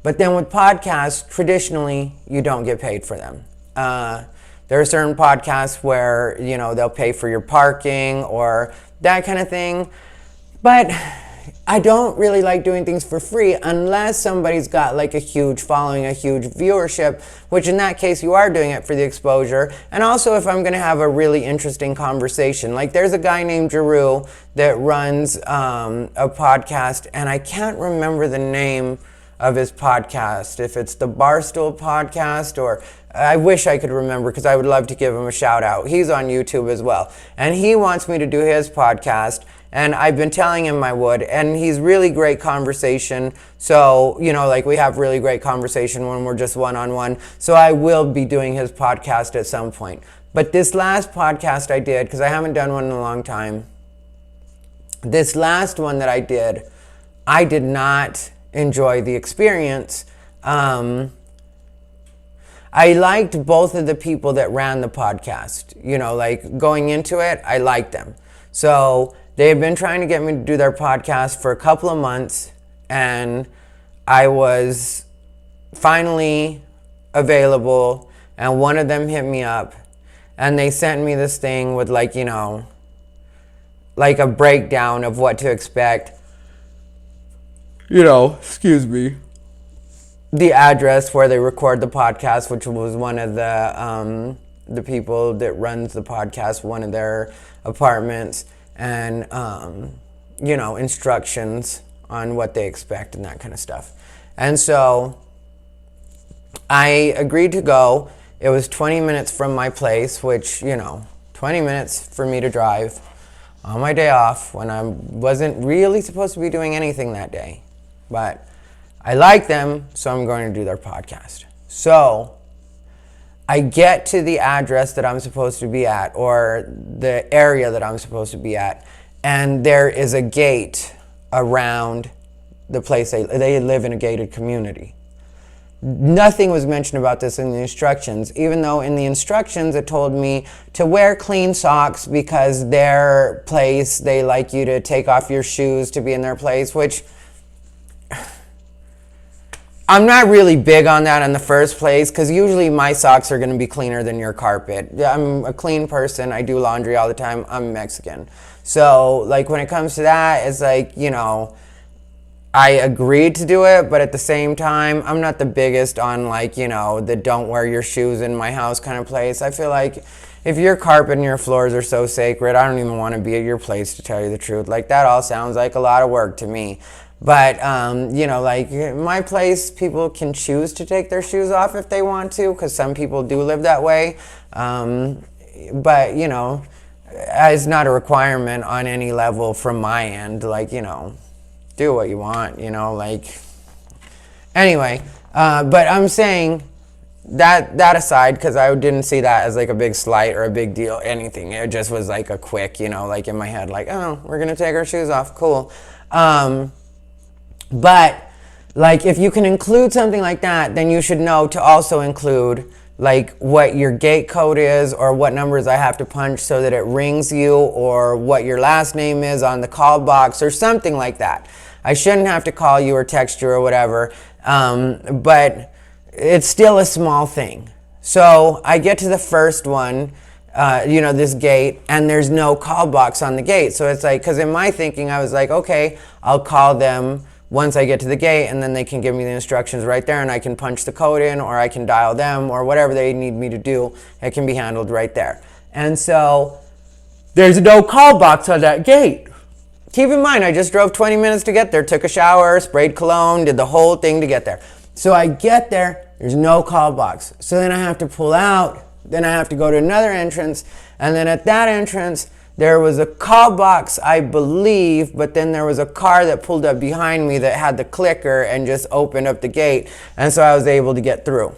But then with podcasts, traditionally, you don't get paid for them. There are certain podcasts where, they'll pay for your parking or that kind of thing. But I don't really like doing things for free unless somebody's got like a huge following, a huge viewership, which in that case you are doing it for the exposure. And also if I'm going to have a really interesting conversation. Like, there's a guy named Jeru that runs a podcast, and I can't remember the name of his podcast, if it's the Barstool podcast, or I wish I could remember, because I would love to give him a shout out. He's on YouTube as well, and he wants me to do his podcast, and I've been telling him I would, and he's really great conversation. So, we have really great conversation when we're just one-on-one. So I will be doing his podcast at some point. But this last podcast I did, because I haven't done one in a long time, this last one that I did not enjoy the experience. I liked both of the people that ran the podcast. Going into it, I liked them. So they had been trying to get me to do their podcast for a couple of months, and I was finally available, and one of them hit me up, and they sent me this thing with like a breakdown of what to expect. Excuse me. The address where they record the podcast, which was one of the people that runs the podcast, one of their apartments. and, you know, instructions on what they expect and that kind of stuff. And so I agreed to go. It was 20 minutes from my place, which, you know, 20 minutes for me to drive on my day off when I wasn't really supposed to be doing anything that day. But I like them, so I'm going to do their podcast. So I get to the address that I'm supposed to be at, or the area that I'm supposed to be at, and there is a gate around the place. They live in a gated community. Nothing was mentioned about this in the instructions, even though in the instructions it told me to wear clean socks because their place, they like you to take off your shoes to be in their place, which I'm not really big on that in the first place, because usually my socks are going to be cleaner than your carpet. I'm a clean person. I do laundry all the time. I'm Mexican. So, like, when it comes to that, it's like, you know, I agreed to do it, but at the same time, I'm not the biggest on, like, you know, the don't wear your shoes in my house kind of place. I feel like if your carpet and your floors are so sacred, I don't even want to be at your place, to tell you the truth. Like, that all sounds like a lot of work to me. But, you know, like, my place, people can choose to take their shoes off if they want to, because some people do live that way. But, you know, it's not a requirement on any level from my end. Like, you know, do what you want, you know, like. Anyway, but I'm saying that aside, because I didn't see that as, like, a big slight or a big deal, anything. It just was, like, a quick, you know, like, in my head, like, oh, we're going to take our shoes off. Cool. But, like, if you can include something like that, then you should know to also include, like, what your gate code is, or what numbers I have to punch so that it rings you, or what your last name is on the call box, or something like that. I shouldn't have to call you or text you or whatever, but it's still a small thing. So I get to the first one, you know, this gate, and there's no call box on the gate. So it's like, because in my thinking, I was like, okay, I'll call them once I get to the gate, and then they can give me the instructions right there, and I can punch the code in, or I can dial them, or whatever they need me to do. It can be handled right there. And so there's no call box on that gate. Keep in mind, I just drove 20 minutes to get there, took a shower, sprayed cologne, did the whole thing to get there. So I get there, there's no call box. So then I have to pull out, then I have to go to another entrance, and then at that entrance, there was a call box, I believe, but then there was a car that pulled up behind me that had the clicker and just opened up the gate, and so I was able to get through.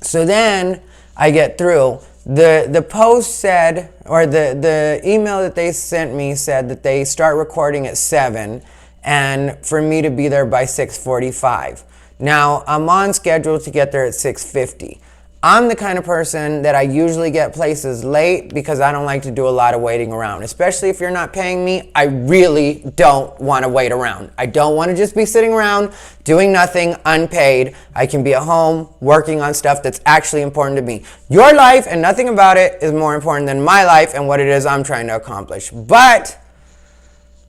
So then I get through. The post said, or the email that they sent me said that they start recording at 7, and for me to be there by 6:45. Now, I'm on schedule to get there at 6:50. I'm the kind of person that I usually get places late because I don't like to do a lot of waiting around. Especially if you're not paying me, I really don't want to wait around. I don't want to just be sitting around doing nothing unpaid. I can be at home working on stuff that's actually important to me. Your life and nothing about it is more important than my life and what it is I'm trying to accomplish. But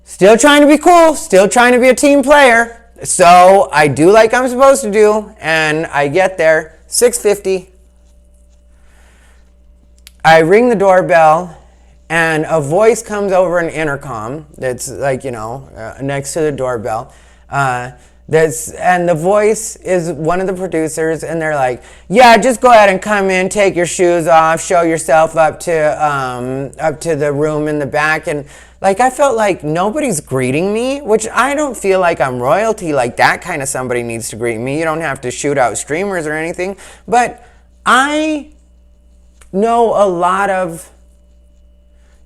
still trying to be cool, still trying to be a team player. So I do like I'm supposed to do, and I get there 6:50. I ring the doorbell, and a voice comes over an intercom that's, like, you know, next to the doorbell. And the voice is one of the producers, and they're like, yeah, just go ahead and come in, take your shoes off, show yourself up to the room in the back. And, like, I felt like nobody's greeting me, which I don't feel like I'm royalty. Like, that kind of somebody needs to greet me. You don't have to shoot out streamers or anything. But I know a lot of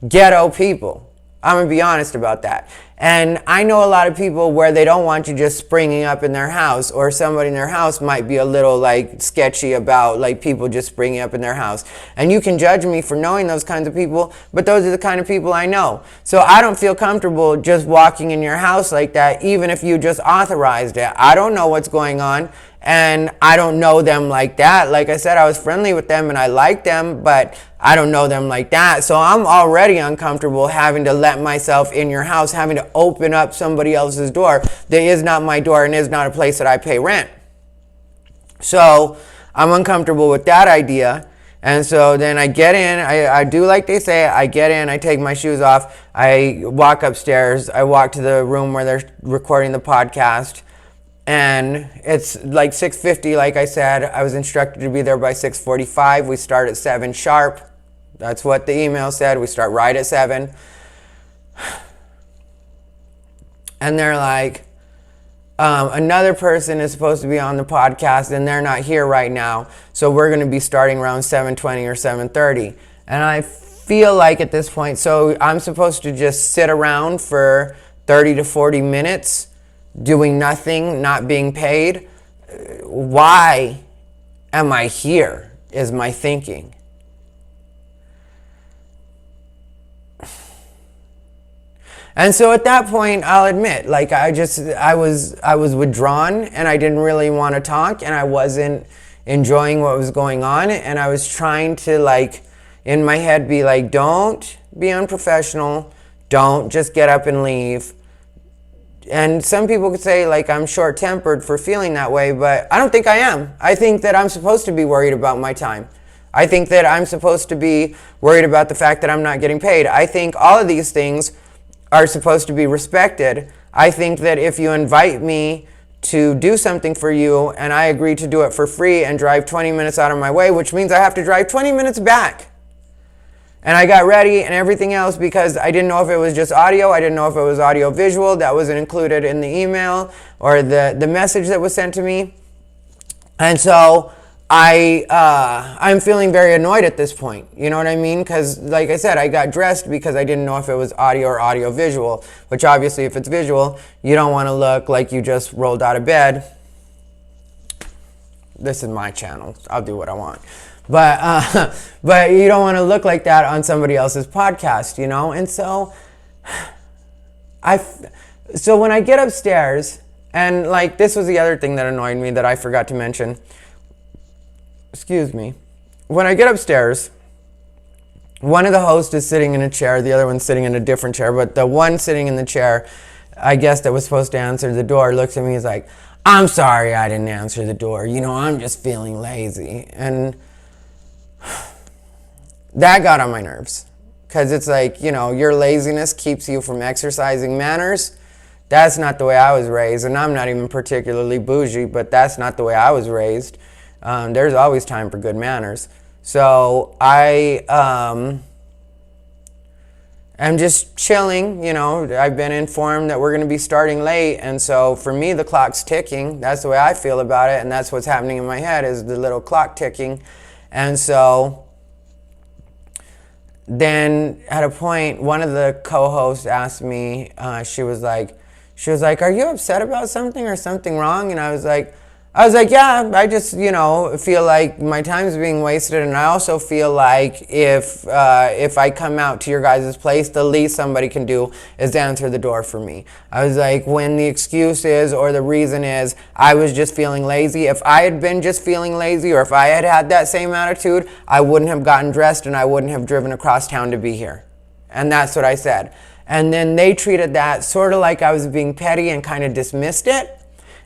ghetto people. I'm going to be honest about that. And I know a lot of people where they don't want you just springing up in their house, or somebody in their house might be a little, like, sketchy about, like, people just springing up in their house. And you can judge me for knowing those kinds of people, but those are the kind of people I know. So I don't feel comfortable just walking in your house like that, even if you just authorized it. I don't know what's going on, and I don't know them like that. Like I said, I was friendly with them and I liked them, but I don't know them like that. So I'm already uncomfortable having to let myself in your house, having to open up somebody else's door that is not my door and is not a place that I pay rent. So I'm uncomfortable with that idea. And so then I get in, I do like they say, I get in, I take my shoes off, I walk upstairs, I walk to the room where they're recording the podcast, and it's like 6:50, like I said. I was instructed to be there by 6:45. We start at 7 sharp. That's what the email said. We start right at 7. And they're like, another person is supposed to be on the podcast and they're not here right now, so we're going to be starting around 7:20 or 7:30. And I feel like at this point, so I'm supposed to just sit around for 30 to 40 minutes doing nothing, not being paid. Why am I here is my thinking. And so at that point, I'll admit, like I was withdrawn, and I didn't really want to talk, and I wasn't enjoying what was going on, and I was trying to, like, in my head be like, don't be unprofessional, don't just get up and leave. And some people could say, like, I'm short-tempered for feeling that way, but I don't think I am. I think that I'm supposed to be worried about my time. I think that I'm supposed to be worried about the fact that I'm not getting paid. I think all of these things are supposed to be respected. I think that if you invite me to do something for you and I agree to do it for free and drive 20 minutes out of my way, which means I have to drive 20 minutes back. And I got ready and everything else because I didn't know if it was just audio. I didn't know if it was audio visual. That wasn't included in the email or the message that was sent to me. And so I'm feeling very annoyed at this point. You know what I mean? Because, like I said, I got dressed because I didn't know if it was audio or audio visual, which obviously if it's visual, you don't want to look like you just rolled out of bed. This is my channel. I'll do what I want. But you don't want to look like that on somebody else's podcast, you know? And so so when I get upstairs, and like this was the other thing that annoyed me that I forgot to mention. Excuse me. When I get upstairs, one of the hosts is sitting in a chair, the other one's sitting in a different chair, but the one sitting in the chair, I guess that was supposed to answer the door, looks at me and is like, I'm sorry I didn't answer the door. You know, I'm just feeling lazy. And that got on my nerves. Because it's like, you know, your laziness keeps you from exercising manners. That's not the way I was raised. And I'm not even particularly bougie, but that's not the way I was raised. There's always time for good manners. So I am just chilling, you know. I've been informed that we're going to be starting late, and so for me the clock's ticking. That's the way I feel about it, and that's what's happening in my head is the little clock ticking. And so then at a point, one of the co-hosts asked me, she was like, are you upset about something or something wrong? And I was like, yeah, I just, you know, feel like my time's being wasted, and I also feel like if I come out to your guys' place, the least somebody can do is answer the door for me. I was like, when the excuse is or the reason is I was just feeling lazy, if I had been just feeling lazy or if I had had that same attitude, I wouldn't have gotten dressed and I wouldn't have driven across town to be here. And that's what I said. And then they treated that sort of like I was being petty and kind of dismissed it.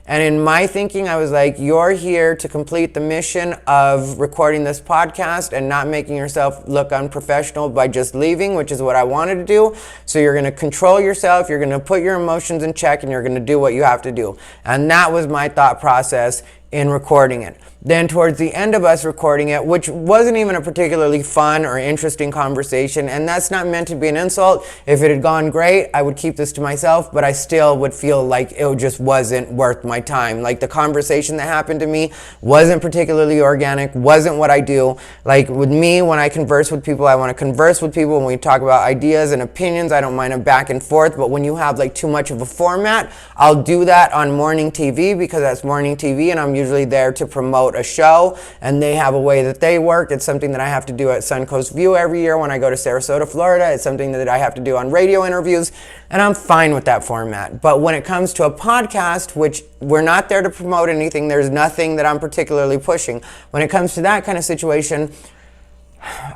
And in my thinking, I was like, you're here to complete the mission of recording this podcast and not making yourself look unprofessional by just leaving, which is what I wanted to do. So you're going to control yourself, you're going to put your emotions in check, and you're going to do what you have to do. And that was my thought process in recording it. Then towards the end of us recording it, which wasn't even a particularly fun or interesting conversation, and that's not meant to be an insult. If it had gone great, I would keep this to myself, but I still would feel like it just wasn't worth my time. Like the conversation that happened to me wasn't particularly organic, wasn't what I do. Like with me, when I converse with people, I want to converse with people. When we talk about ideas and opinions, I don't mind a back and forth, but when you have like too much of a format, I'll do that on morning TV because that's morning TV, and I'm usually there to promote a show, and they have a way that they work. It's something that I have to do at Suncoast View every year when I go to Sarasota, Florida. It's something that I have to do on radio interviews, and I'm fine with that format. But when it comes to a podcast, which we're not there to promote anything, there's nothing that I'm particularly pushing. When it comes to that kind of situation,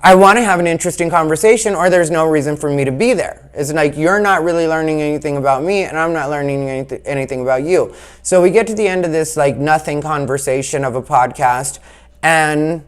I want to have an interesting conversation, or there's no reason for me to be there. It's like you're not really learning anything about me, and I'm not learning anything about you. So we get to the end of this like nothing conversation of a podcast, and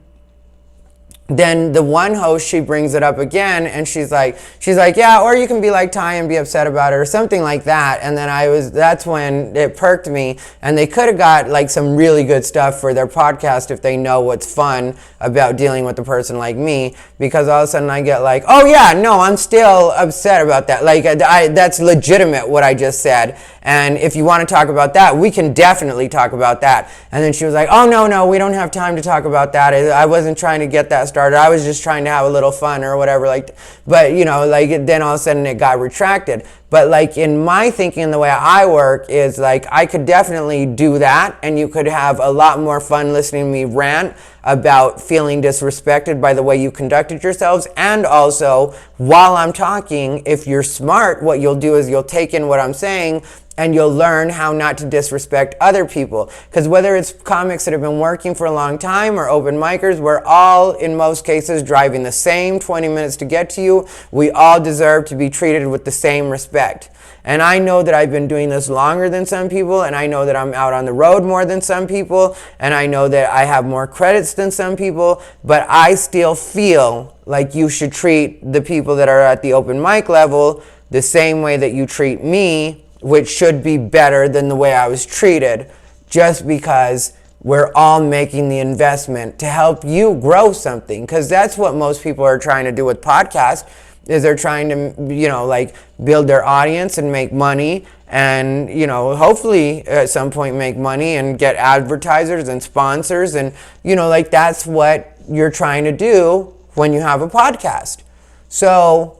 then the one host, she brings it up again, and she's like, yeah, or you can be like Ty and be upset about it, or something like that. And then that's when it perked me, and they could have got like some really good stuff for their podcast if they know what's fun about dealing with a person like me, because all of a sudden I get like, oh yeah, no, I'm still upset about that. Like, that's legitimate what I just said. And if you want to talk about that, we can definitely talk about that. And then she was like, oh, no, we don't have time to talk about that. I wasn't trying to get that started. I was just trying to have a little fun or whatever. Like, but, you know, like, then all of a sudden it got retracted. But like in my thinking and the way I work is like, I could definitely do that, and you could have a lot more fun listening to me rant about feeling disrespected by the way you conducted yourselves. And also, while I'm talking, if you're smart, what you'll do is you'll take in what I'm saying, and you'll learn how not to disrespect other people. Because whether it's comics that have been working for a long time or open micers, we're all, in most cases, driving the same 20 minutes to get to you. We all deserve to be treated with the same respect. And I know that I've been doing this longer than some people, and I know that I'm out on the road more than some people, and I know that I have more credits than some people, but I still feel like you should treat the people that are at the open mic level the same way that you treat me, which should be better than the way I was treated, just because we're all making the investment to help you grow something. Because that's what most people are trying to do with podcasts, is they're trying to, you know, like build their audience and make money, and, you know, hopefully at some point make money and get advertisers and sponsors, and, you know, like that's what you're trying to do when you have a podcast. So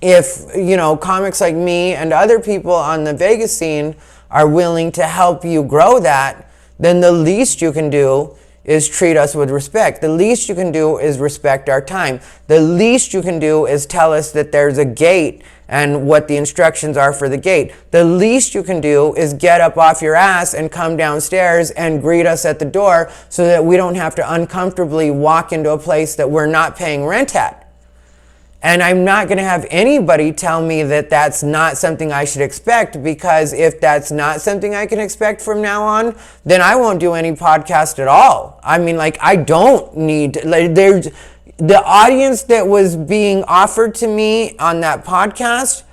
if, you know, comics like me and other people on the Vegas scene are willing to help you grow that, then the least you can do is treat us with respect. The least you can do is respect our time. The least you can do is tell us that there's a gate and what the instructions are for the gate. The least you can do is get up off your ass and come downstairs and greet us at the door so that we don't have to uncomfortably walk into a place that we're not paying rent at. And I'm not going to have anybody tell me that that's not something I should expect, because if that's not something I can expect from now on, then I won't do any podcast at all. I mean, like, I don't need, like, there's the audience that was being offered to me on that podcast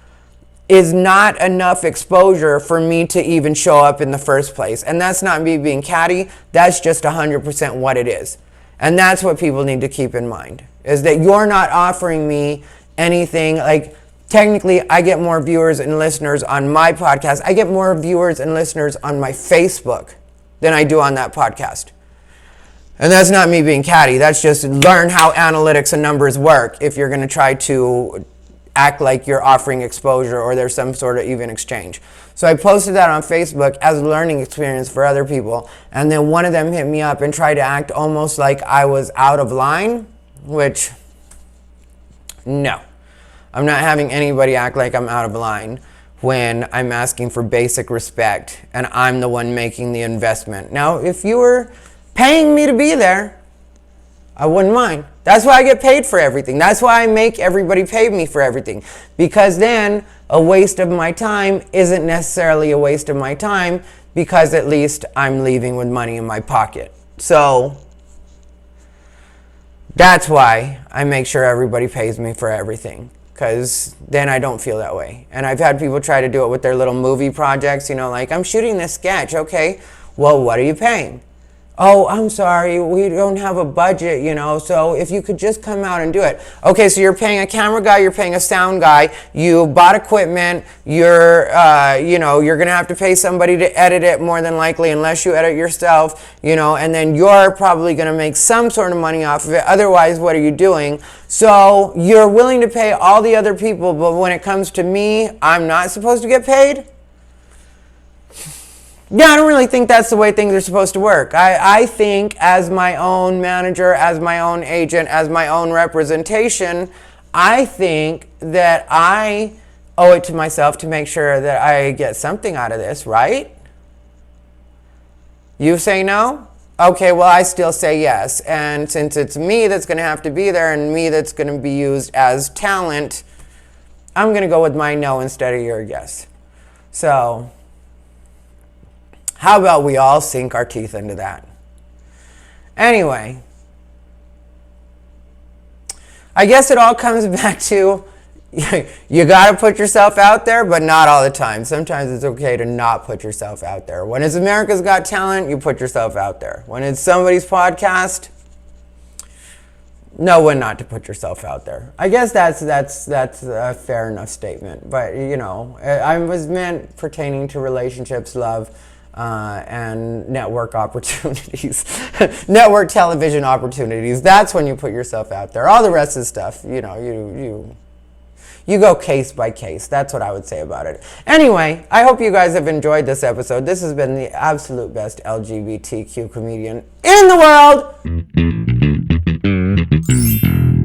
is not enough exposure for me to even show up in the first place. And that's not me being catty. That's just 100% what it is. And that's what people need to keep in mind, is that you're not offering me anything. Like, technically, I get more viewers and listeners on my podcast. I get more viewers and listeners on my Facebook than I do on that podcast. And that's not me being catty. That's just learn how analytics and numbers work if you're going to try to act like you're offering exposure or there's some sort of even exchange. So I posted that on Facebook as a learning experience for other people. And then one of them hit me up and tried to act almost like I was out of line, which, no. I'm not having anybody act like I'm out of line when I'm asking for basic respect and I'm the one making the investment. Now, if you were paying me to be there, I wouldn't mind. That's why I get paid for everything. That's why I make everybody pay me for everything. Because then a waste of my time isn't necessarily a waste of my time, because at least I'm leaving with money in my pocket. So that's why I make sure everybody pays me for everything, because then I don't feel that way. And I've had people try to do it with their little movie projects, you know, like, I'm shooting this sketch. Okay, well, what are you paying? Oh, I'm sorry, we don't have a budget, you know, so if you could just come out and do it. Okay, so you're paying a camera guy, you're paying a sound guy, you bought equipment, you're going to have to pay somebody to edit it more than likely, unless you edit yourself, you know, and then you're probably going to make some sort of money off of it. Otherwise, what are you doing? So you're willing to pay all the other people, but when it comes to me, I'm not supposed to get paid? Yeah, I don't really think that's the way things are supposed to work. I think as my own manager, as my own agent, as my own representation, I think that I owe it to myself to make sure that I get something out of this, right? You say no? Okay, well, I still say yes. And since it's me that's going to have to be there and me that's going to be used as talent, I'm going to go with my no instead of your yes. So how about we all sink our teeth into that? Anyway, I guess it all comes back to you got to put yourself out there, but not all the time. Sometimes it's okay to not put yourself out there. When it's America's Got Talent, you put yourself out there. When it's somebody's podcast, know when not to put yourself out there. I guess that's a fair enough statement. But, you know, I was meant pertaining to relationships, love, and network opportunities, network television opportunities. That's when you put yourself out there. All the rest of the stuff, you know, you go case by case. That's what I would say about it. Anyway, I hope you guys have enjoyed this episode. This has been the absolute best LGBTQ comedian in the world.